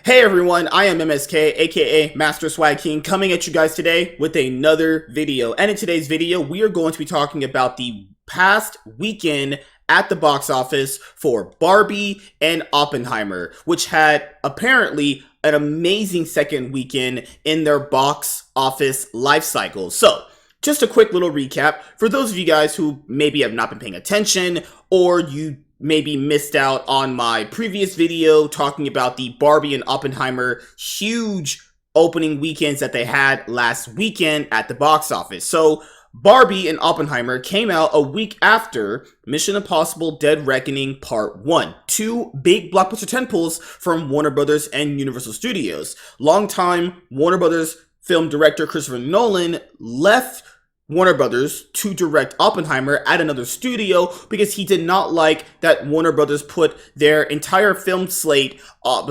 Hey everyone, I am MSK, aka Master Swag King, coming at you guys today with another video. And in today's video, we are going to be talking about the past weekend at the box office for Barbie and Oppenheimer, which had apparently an amazing second weekend in their box office life cycle. So, just a quick little recap for those of you guys who maybe have not been paying attention, or you maybe missed out on my previous video talking about the Barbie and Oppenheimer huge opening weekends that they had last weekend at the box office. So Barbie and Oppenheimer came out a week after Mission Impossible Dead Reckoning Part 1. Two big blockbuster tentpoles from Warner Brothers and Universal Studios. Longtime Warner Brothers film director Christopher Nolan left Warner Brothers to direct Oppenheimer at another studio because he did not like that Warner Brothers put their entire film slate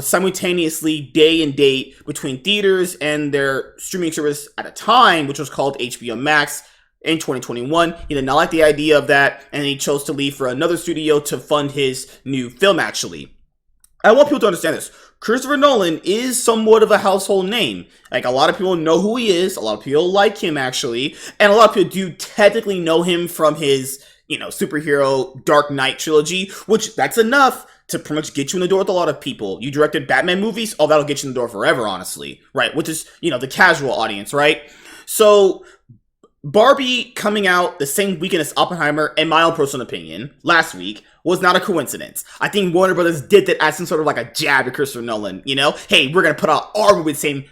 simultaneously day and date between theaters and their streaming service at a time, which was called HBO Max in 2021. He did not like the idea of that, and he chose to leave for another studio to fund his new film, actually. I want people to understand this. Christopher Nolan is somewhat of a household name. Like, a lot of people know who he is. A lot of people like him, actually. And a lot of people do technically know him from his, superhero Dark Knight trilogy, which that's enough to pretty much get you in the door with a lot of people. You directed Batman movies? Oh, that'll get you in the door forever, honestly. Right? Which is, the casual audience, right? So Barbie coming out the same weekend as Oppenheimer, in my own personal opinion, last week, was not a coincidence. I think Warner Brothers did that as some sort of like a jab at Christopher Nolan, hey, we're going to put out our movie the same,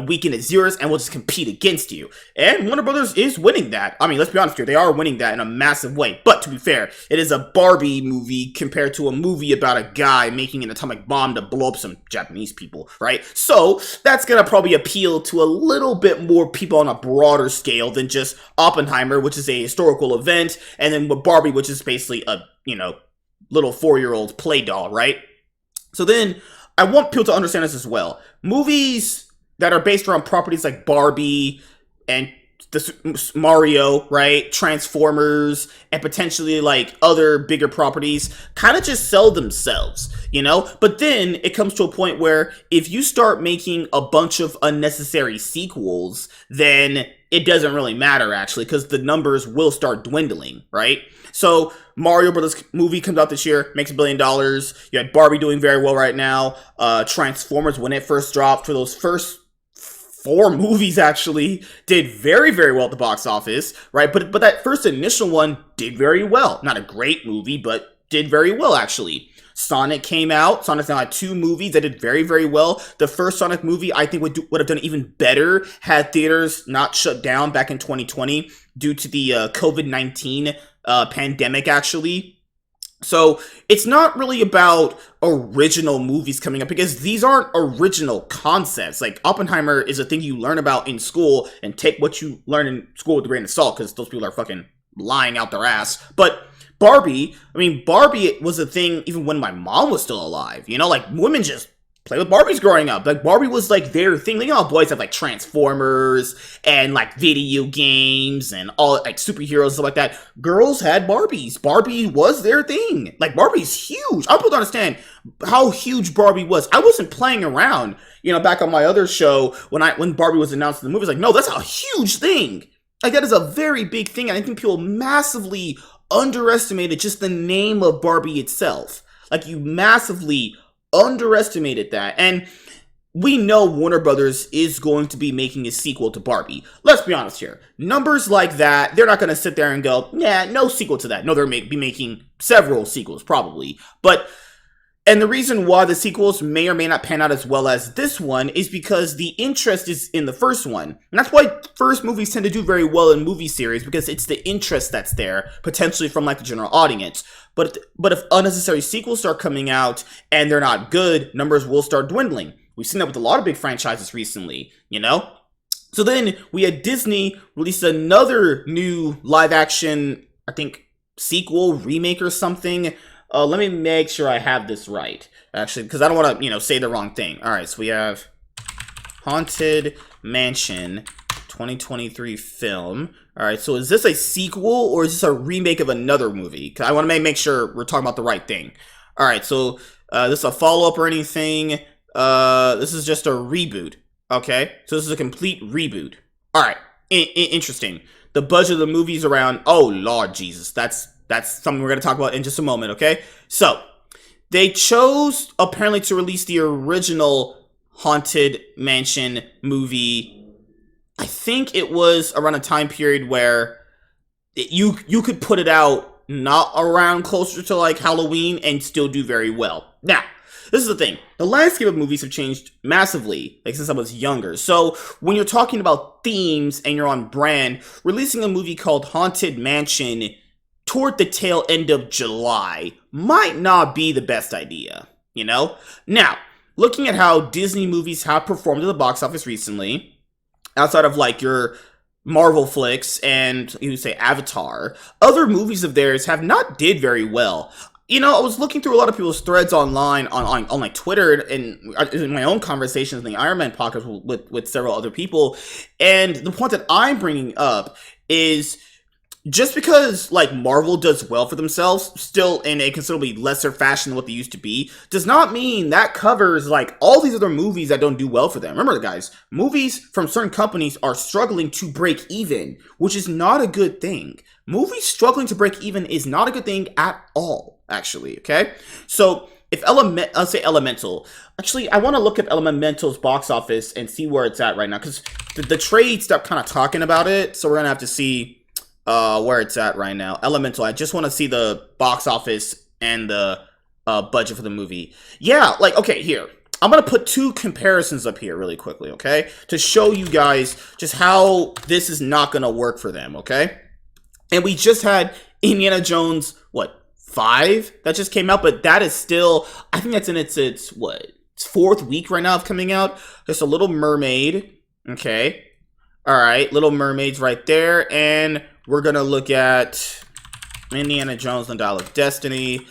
weekend as yours, and we'll just compete against you. And Warner Brothers is winning that. I mean, let's be honest here, they are winning that in a massive way. But to be fair, it is a Barbie movie compared to a movie about a guy making an atomic bomb to blow up some Japanese people, right? So that's going to probably appeal to a little bit more people on a broader scale than just Oppenheimer, which is a historical event, and then with Barbie, which is basically a, little 4-year-old play doll, right? So then I want people to understand this as well. Movies that are based around properties like Barbie and Mario, right? Transformers, and potentially like other bigger properties kind of just sell themselves, But then it comes to a point where if you start making a bunch of unnecessary sequels, then it doesn't really matter, actually, because the numbers will start dwindling, right? So Mario Brothers movie comes out this year, makes $1 billion. You had Barbie doing very well right now. Transformers, when it first dropped, for those first 4 movies actually did very, very well at the box office, right? But that first initial one did very well. Not a great movie, but did very well, actually. Sonic came out. Sonic's now had 2 movies that did very, very well. The first Sonic movie, I think, would have done even better had theaters not shut down back in 2020 due to the COVID-19 pandemic, actually. So it's not really about original movies coming up, because these aren't original concepts. Like, Oppenheimer is a thing you learn about in school, and take what you learn in school with a grain of salt, because those people are fucking lying out their ass. But Barbie was a thing even when my mom was still alive. Like, women just play with Barbies growing up. Like, Barbie was like their thing. Boys have like Transformers and like video games and all like superheroes and stuff like that. Girls had Barbies. Barbie was their thing. Like, Barbie's huge. I don't understand how huge Barbie was. I wasn't playing around, back on my other show when Barbie was announced in the movie. It's like, no, that's a huge thing. Like, that is a very big thing. And I think people massively underestimated just the name of Barbie itself. Like, you massively underestimated that. And we know Warner Brothers is going to be making a sequel to Barbie. Let's be honest here. Numbers like that, they're not going to sit there and go, yeah, no sequel to that. No, they're be making several sequels, probably. And the reason why the sequels may or may not pan out as well as this one is because the interest is in the first one. And that's why first movies tend to do very well in movie series, because it's the interest that's there, potentially from like the general audience. But if unnecessary sequels start coming out and they're not good, numbers will start dwindling. We've seen that with a lot of big franchises recently, So then we had Disney release another new live action, I think, sequel, remake or something. Let me make sure I have this right, actually, because I don't want to, say the wrong thing. All right, so we have Haunted Mansion 2023 film. All right, so is this a sequel or is this a remake of another movie? Because I want to make sure we're talking about the right thing. All right, so this is a follow-up or anything. This is just a reboot. Okay, so this is a complete reboot. All right, interesting. The budget of the movie's around. Oh Lord Jesus, that's something we're gonna talk about in just a moment. Okay, so they chose apparently to release the original Haunted Mansion movie. I think it was around a time period where you could put it out not around closer to like Halloween and still do very well. Now, this is the thing. The landscape of movies have changed massively, like since I was younger. So when you're talking about themes and you're on brand, releasing a movie called Haunted Mansion toward the tail end of July might not be the best idea, you know? Now, looking at how Disney movies have performed at the box office recently, outside of like your Marvel flicks and you say Avatar, other movies of theirs have not did very well. You know, I was looking through a lot of people's threads online on like Twitter and in my own conversations in the Iron Man podcast with several other people, and the point that I'm bringing up is just because like Marvel does well for themselves, still in a considerably lesser fashion than what they used to be, does not mean that covers like all these other movies that don't do well for them. Remember, guys, movies from certain companies are struggling to break even, which is not a good thing. Movies struggling to break even is not a good thing at all, actually. Okay, so if I'll say Elemental. Actually, I want to look at Elemental's box office and see where it's at right now, because the trade stopped kind of talking about it, so we're gonna have to see where it's at right now. Elemental, I just want to see the box office and the budget for the movie. Yeah, like, okay, here. I'm going to put two comparisons up here really quickly, okay? To show you guys just how this is not going to work for them, okay? And we just had Indiana Jones, what, 5? That just came out, but that is still, I think that's in its what, its 4th week right now of coming out. There's a Little Mermaid, okay? All right, Little Mermaid's right there, and we're going to look at Indiana Jones and the Dial of Destiny.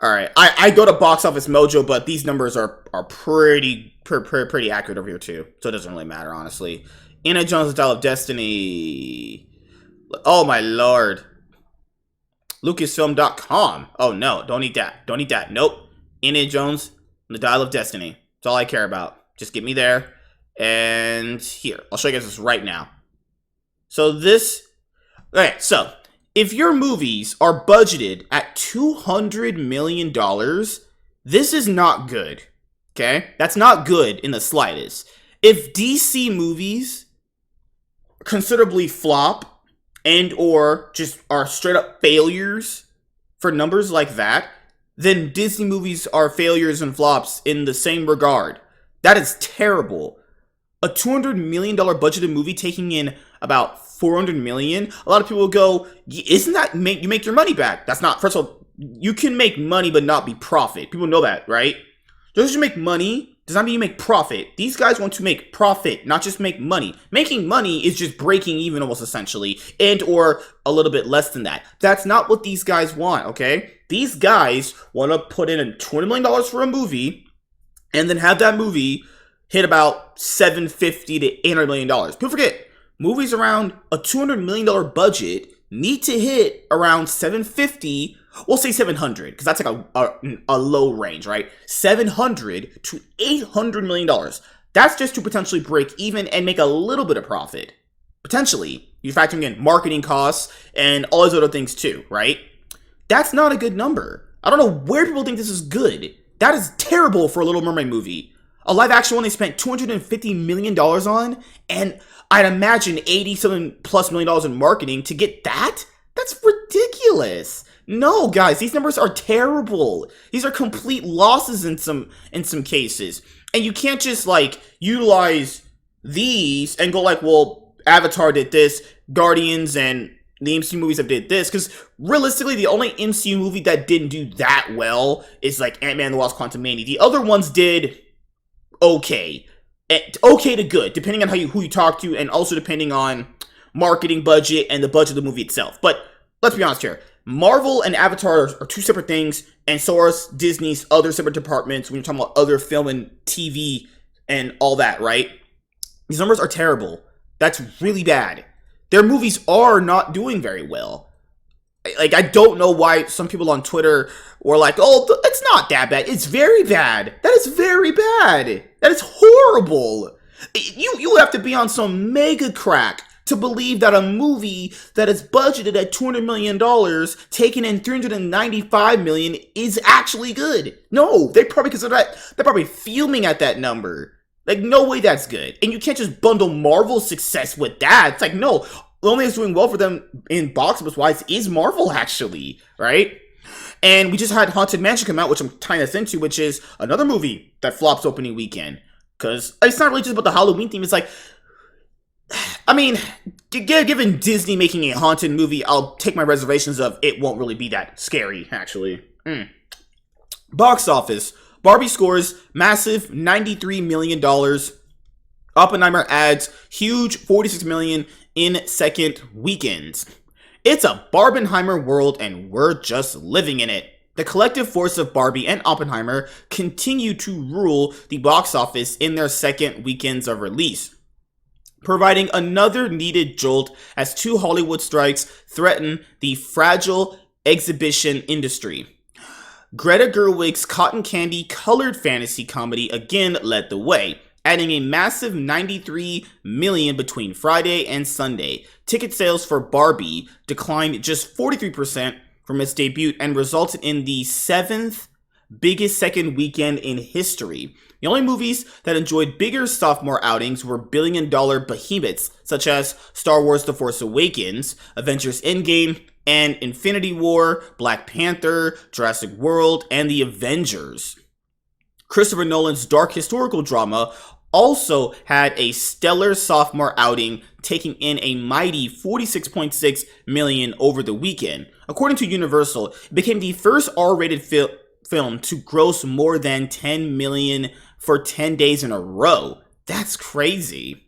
All right, I go to Box Office Mojo, but these numbers are pretty accurate over here too, so it doesn't really matter, honestly. Indiana Jones and the Dial of Destiny. Oh, my Lord. Lucasfilm.com. Oh, no, don't eat that. Don't eat that. Nope. Indiana Jones and the Dial of Destiny. That's all I care about. Just get me there. And here, I'll show you guys this right now. So okay, so if your movies are budgeted at $200 million, this is not good, okay? That's not good in the slightest. If DC movies considerably flop and or just are straight up failures for numbers like that, then Disney movies are failures and flops in the same regard. That is terrible. A $200 million budgeted movie taking in about $400 million. A lot of people will go, isn't that you make your money back? That's not, first of all, you can make money but not be profit. People know that, right? Just you make money does not mean you make profit. These guys want to make profit, not just make money. Making money is just breaking even almost essentially, and or a little bit less than that. That's not what these guys want, okay? These guys want to put in $20 million for a movie and then have that movie hit about $750 to $800 million. People forget, movies around a $200 million budget need to hit around 750, we'll say 700, because that's like a low range, right? 700 to $800 million. That's just to potentially break even and make a little bit of profit. Potentially. You're factoring in marketing costs and all those other things too, right? That's not a good number. I don't know where people think this is good. That is terrible for a Little Mermaid movie. A live action one they spent $250 million on, and I'd imagine $87+ million in marketing to get that? That's ridiculous. No, guys, these numbers are terrible. These are complete losses in some cases. And you can't just like utilize these and go like, well, Avatar did this, Guardians and the MCU movies have did this, because realistically, the only MCU movie that didn't do that well is like Ant-Man and the Wasp: Quantumania. The other ones did okay to good, depending on who you talk to, and also depending on marketing budget and the budget of the movie itself. But let's be honest here. Marvel and Avatar are two separate things, and so are Disney's other separate departments when you're talking about other film and TV and all that, right? These numbers are terrible. That's really bad. Their movies are not doing very well. Like, I don't know why some people on Twitter were like, oh, it's not that bad. It's very bad. That is very bad. That is horrible. You have to be on some mega crack to believe that a movie that is budgeted at $200 million, taking in $395 million, is actually good. No, they probably consider that, they're probably fuming at that number. Like, no way that's good. And you can't just bundle Marvel's success with that. It's like, no, the only thing that's doing well for them in box office wise is Marvel, actually, right? And we just had Haunted Mansion come out, which I'm tying this into, which is another movie that flops opening weekend. Because it's not really just about the Halloween theme. It's like, I mean, given Disney making a haunted movie, I'll take my reservations of it won't really be that scary, actually. Box office. Barbie scores massive $93 million. Oppenheimer adds huge $46 million in second weekends. It's a Barbenheimer world and we're just living in it. The collective force of Barbie and Oppenheimer continue to rule the box office in their second weekends of release, providing another needed jolt as two Hollywood strikes threaten the fragile exhibition industry. Greta Gerwig's cotton candy colored fantasy comedy again led the way, adding a massive $93 million between Friday and Sunday. Ticket sales for Barbie declined just 43% from its debut and resulted in the 7th biggest second weekend in history. The only movies that enjoyed bigger sophomore outings were billion-dollar behemoths such as Star Wars The Force Awakens, Avengers Endgame, and Infinity War, Black Panther, Jurassic World, and The Avengers. Christopher Nolan's dark historical drama also had a stellar sophomore outing, taking in a mighty $46.6 million over the weekend. According to Universal, it became the first R-rated film to gross more than $10 million for 10 days in a row. That's crazy.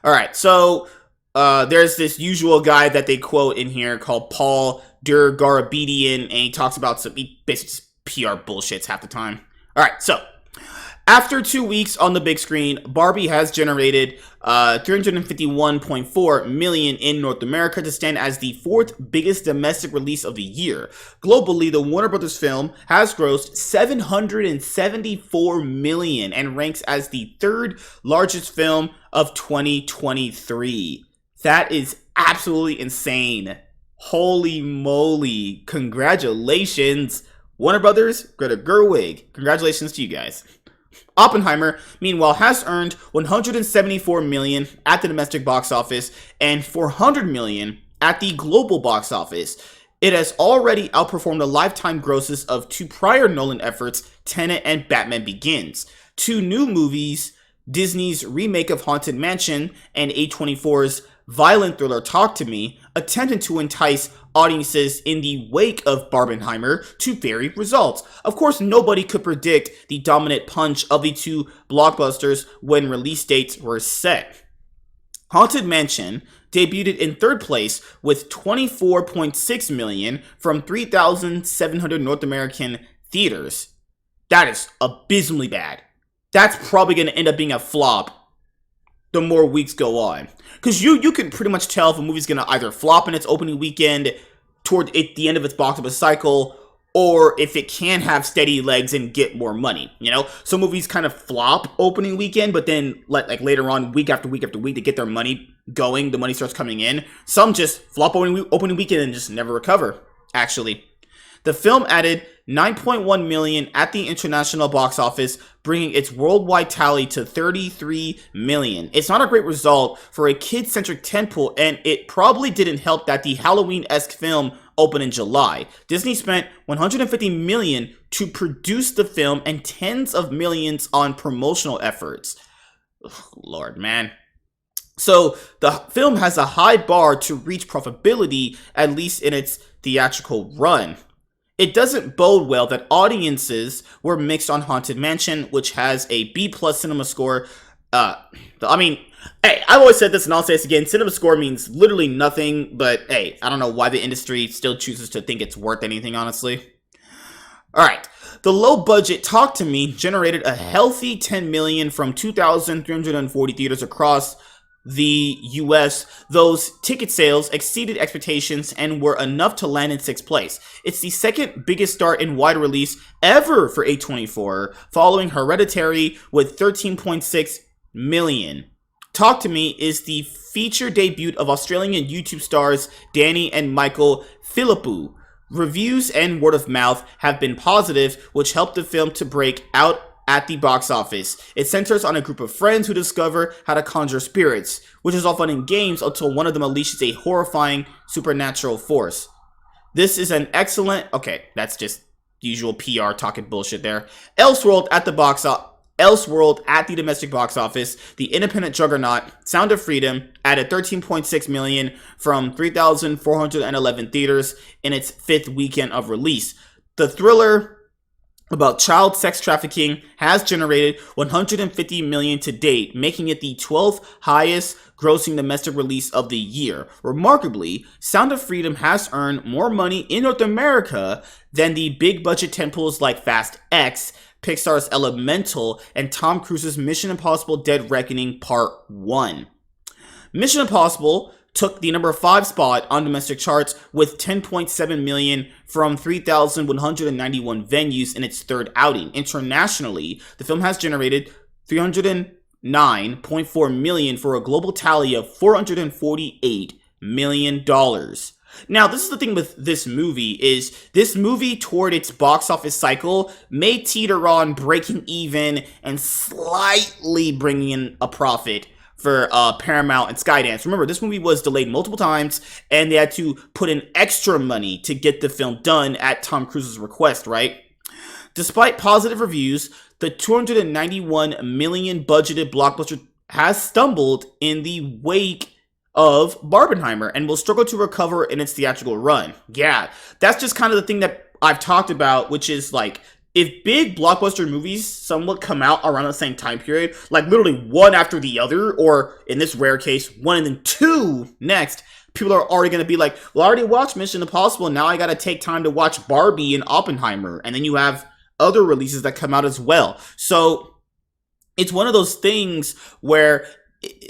All right, so there's this usual guy that they quote in here called Paul Garabedian, and he talks about he basically PR bullshits half the time. All right, so after 2 weeks on the big screen, Barbie has generated $351.4 million in North America to stand as the 4th biggest domestic release of the year. Globally, the Warner Brothers film has grossed $774 million and ranks as the 3rd largest film of 2023. That is absolutely insane. Holy moly. Congratulations, Warner Brothers, Greta Gerwig. Congratulations to you guys. Oppenheimer, meanwhile, has earned $174 million at the domestic box office and $400 million at the global box office. It has already outperformed the lifetime grosses of two prior Nolan efforts, Tenet and Batman Begins. Two new movies, Disney's remake of Haunted Mansion and A24's violent thriller Talk to Me, attempted to entice audiences in the wake of Barbenheimer to varied results. Of course, nobody could predict the dominant punch of the two blockbusters when release dates were set. Haunted Mansion debuted in 3rd place with $24.6 million from 3,700 North American theaters. That is abysmally bad. That's probably going to end up being a flop the more weeks go on. Because you can pretty much tell if a movie's going to either flop in its opening weekend toward the end of its box office cycle, or if it can have steady legs and get more money, you know? Some movies kind of flop opening weekend, but then like later on, week after week after week, to get their money going, the money starts coming in. Some just flop opening weekend and just never recover, actually. The film added $9.1 million at the international box office, bringing its worldwide tally to $33 million. It's not a great result for a kid-centric tentpole, and it probably didn't help that the Halloween-esque film opened in July. Disney spent $150 million to produce the film and tens of millions on promotional efforts. Ugh, Lord, man. So the film has a high bar to reach profitability, at least in its theatrical run. It doesn't bode well that audiences were mixed on Haunted Mansion, which has a B+ cinema score. Hey, I've always said this and I'll say this again. Cinema score means literally nothing, but hey, I don't know why the industry still chooses to think it's worth anything, honestly. Alright, the low-budget Talk to Me generated a healthy $10 million from 2,340 theaters across the US, those ticket sales exceeded expectations and were enough to land in 6th place. It's the second biggest start in wide release ever for A24, following Hereditary with 13.6 million. Talk to Me is the feature debut of Australian YouTube stars Danny and Michael Philippou. Reviews and word of mouth have been positive, which helped the film to break out at the box office. It centers on a group of friends who discover how to conjure spirits, which is all fun and games until one of them unleashes a horrifying supernatural force. This is an excellent... Okay, that's just usual PR talking bullshit there. Elseworld at the domestic box office, the independent juggernaut Sound of Freedom added 13.6 million from 3,411 theaters in its 5th weekend of release. The thriller about child sex trafficking has generated 150 million to date, making it the 12th highest grossing domestic release of the year. Remarkably, Sound of Freedom has earned more money in North America than the big budget tentpoles like Fast X, Pixar's Elemental, and Tom Cruise's Mission Impossible Dead Reckoning Part 1. Mission Impossible took the number 5 spot on domestic charts with 10.7 million from 3,191 venues in its 3rd outing. Internationally, the film has generated 309.4 million for a global tally of $448 million. Now, this is the thing with this movie, is this movie toward its box office cycle may teeter on breaking even and slightly bringing in a profit for Paramount and Skydance. Remember, this movie was delayed multiple times, and they had to put in extra money to get the film done at Tom Cruise's request, right? Despite positive reviews, the 291 million budgeted blockbuster has stumbled in the wake of Barbenheimer and will struggle to recover in its theatrical run. Yeah, that's just kind of the thing that I've talked about, which is like, if big blockbuster movies somewhat come out around the same time period, like literally one after the other, or in this rare case, one and then two next, people are already going to be like, well, I already watched Mission Impossible, now I got to take time to watch Barbie and Oppenheimer, and then you have other releases that come out as well. So it's one of those things where,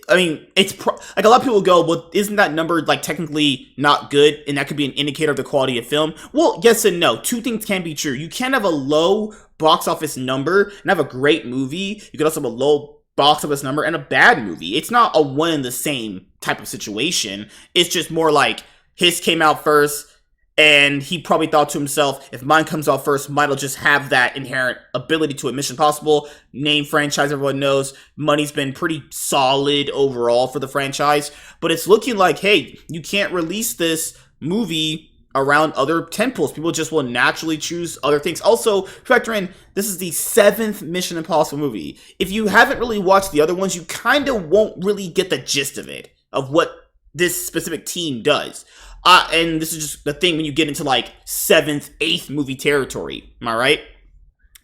I mean, like a lot of people go, well, isn't that number like technically not good, and that could be an indicator of the quality of film? Well, yes and no. Two things can be true. You can have a low box office number and have a great movie. You could also have a low box office number and a bad movie. It's not a one and the same type of situation. It's just more like his came out first, and he probably thought to himself, if mine comes out first, mine'll just have that inherent ability to it. Mission Impossible, name franchise everyone knows. Money's been pretty solid overall for the franchise. But it's looking like, hey, you can't release this movie around other tentpoles. People just will naturally choose other things. Also, factor in, this is the 7th Mission Impossible movie. If you haven't really watched the other ones, you kind of won't really get the gist of it, of what this specific team does. And this is just the thing when you get into like 7th, 8th movie territory. Am I right?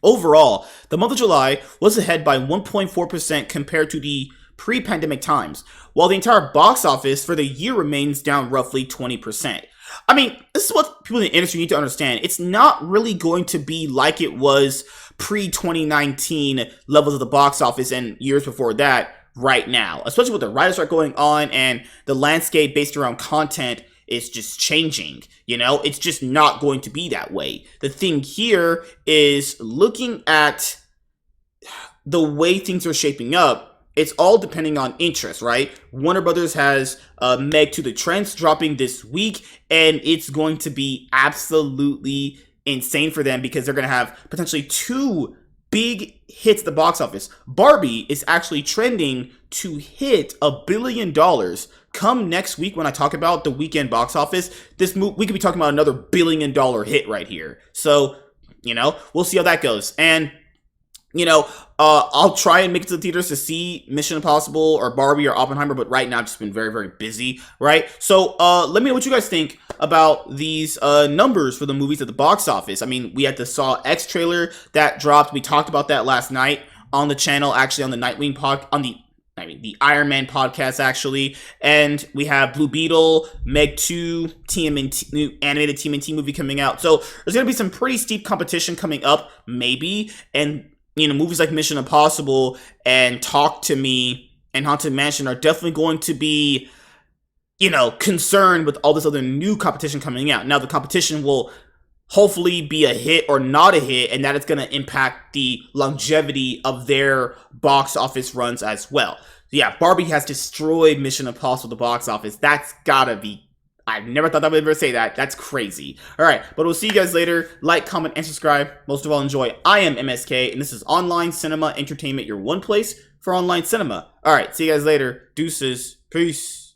Overall, the month of July was ahead by 1.4% compared to the pre-pandemic times, while the entire box office for the year remains down roughly 20%. I mean, this is what people in the industry need to understand. It's not really going to be like it was pre-2019 levels of the box office and years before that right now, especially with the writer strike going on and the landscape based around content is just changing. You know, it's just not going to be that way. The thing here is looking at the way things are shaping up, it's all depending on interest, right? Warner Brothers has Meg to the Trends dropping this week, and it's going to be absolutely insane for them because they're going to have potentially 2 big hits at the box office. Barbie is actually trending to hit $1 billion. Come next week when I talk about the weekend box office, we could be talking about another $1 billion hit right here. So, you know, we'll see how that goes. And, you know, I'll try and make it to the theaters to see Mission Impossible or Barbie or Oppenheimer, but right now I've just been very, very busy, right? So, let me know what you guys think about these numbers for the movies at the box office. I mean, we had the Saw X trailer that dropped. We talked about that last night on the channel, actually on the Nightwing the Iron Man podcast, actually. And we have Blue Beetle, Meg 2, TMNT, new animated TMNT movie coming out. So there's going to be some pretty steep competition coming up, maybe. And, you know, movies like Mission Impossible and Talk to Me and Haunted Mansion are definitely going to be, concerned with all this other new competition coming out. Now, the competition will hopefully be a hit or not a hit, and that is going to impact the longevity of their box office runs as well. Yeah, Barbie has destroyed Mission Impossible at the box office. That's gotta be... I never thought I would ever say that. That's crazy. Alright, but we'll see you guys later. Like, comment, and subscribe. Most of all, enjoy. I am MSK, and this is Online Cinema Entertainment, your one place for online cinema. Alright, see you guys later. Deuces. Peace.